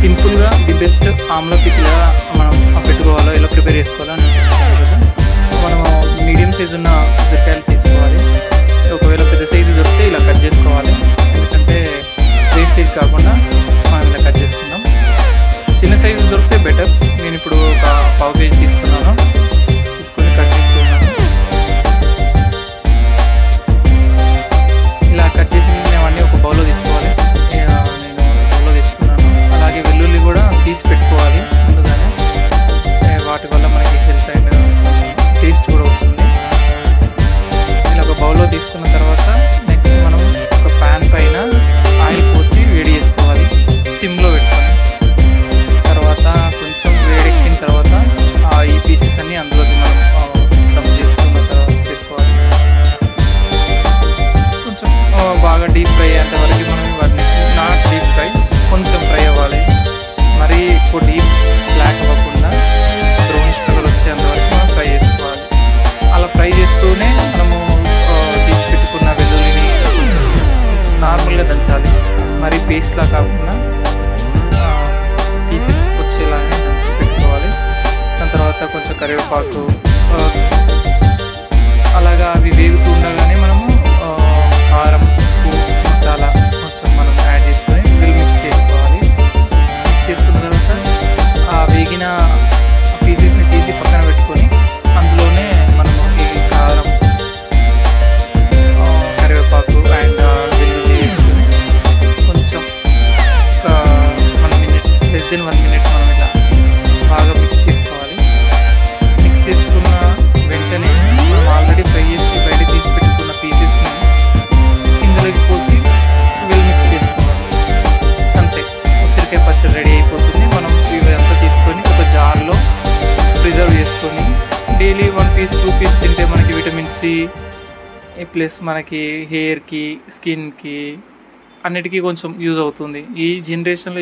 సింపుల్గా the best Amla pickle ఎలా మనం పెట్టుకోవాలో, ఎలా ప్రిపేర్ చేసుకోవాలో అని చెప్తాను కదా. మనము మీడియం సైజు ఉన్న ఉసిరికాయలు తీసుకోవాలి. ఒకవేళ పెద్ద సైజు దొరికితే ఇలా కట్ చేసుకోవాలి, ఎందుకంటే వేస్టేజ్ కాకుండా మనం ఇలా కట్ చేసుకుందాం. చిన్న సైజు దొరికితే బెటర్. నేను ఇప్పుడు ఒక పావు కేజీ తీసుకున్నాను, తీసుకొని కట్ చేసుకున్నాను. ఇలా కట్ చేసి మేము అన్నీ ఒక బౌల్లో తీసుకోవాలి. నేను బౌల్లో తీసుకున్నాను. అలాగే వెల్లుల్లి కూడా తీసి పెట్టుకోవాలి ముందుగానే, వాటి వల్ల మనకి హెల్త్ అండ్ టేస్ట్ కూడా వస్తుంది. ఇలా ఒక బౌల్లో తీసుకున్న తర్వాత నెక్స్ట్ మనం ఒక ప్యాన్ పైన ఆయిల్ పోసి వేడి చేసుకోవాలి, సిమ్లో పెట్టుకొని. తర్వాత కొంచెం వేడెక్కిన తర్వాత ఈ పీసెస్ అన్నీ అందులోకి మనం డమ్ చేసుకున్న తర్వాత చేసుకోవాలి. కొంచెం బాగా డీప్ ఫ్రై అయ్యేంత వరకు మనం వాటిని, నాట్ డీప్ ఫ్రై, కొంచెం ఫ్రై అవ్వాలి. మరీ ఎక్కువ డీప్ బ్లాక్ అవ్వకుండా బ్రౌనిష్ కలర్ వచ్చేంత వరకు మనం ఫ్రై చేసుకోవాలి. అలా ఫ్రై చేస్తూనే మనము తీసి పెట్టుకున్న వెల్లుల్లిని నార్మల్గా దంచాలి, మరి పేస్ట్లా కాకుండా పీసెస్ వచ్చేలాగా దంచి పెట్టుకోవాలి. దాని తర్వాత కొంచెం కరివేపాకు, అలాగా అవి వేగుతూ ఉండగానే మనము కారం, ఉప్పు, మసాలా కొంచెం మనం యాడ్ చేసుకొని మిక్స్ చేసుకోవాలి. మిక్స్ చేసుకున్న తర్వాత ఆ వేగిన పీసెస్ని తీసి పక్కన పెట్టుకొని అందులోనే మనము ఈ కారం, కరివేపాకు అండ్ వెల్లుల్లి వేసుకొని కొంచెం ఒక 1 మినిట్, లెస్ దెన్ 1 మినిట్ మనం ఇలా బాగా మిక్స్ చేసుకోవాలి. మిక్స్ చేసుకున్న వెంటనే మనం ఆల్రెడీ ఫ్రై చేసి బయట తీసి పెట్టుకున్న పీసెస్ని ఇందులోకి పోసి మిక్స్ చేసుకోవాలి. అంతే, ఉసిరికాయ పచ్చడి రెడీ అయిపోతుంది. మనం ఇవంతా తీసుకొని ఒక జార్లో ప్రిజర్వ్ చేసుకొని డైలీ 1 పీస్ 2 పీస్ తింటే మనకి విటమిన్ సి ప్లస్ మనకి హెయిర్కి, స్కిన్కి అన్నిటికీ కొంచెం యూజ్ అవుతుంది. ఈ జనరేషన్లో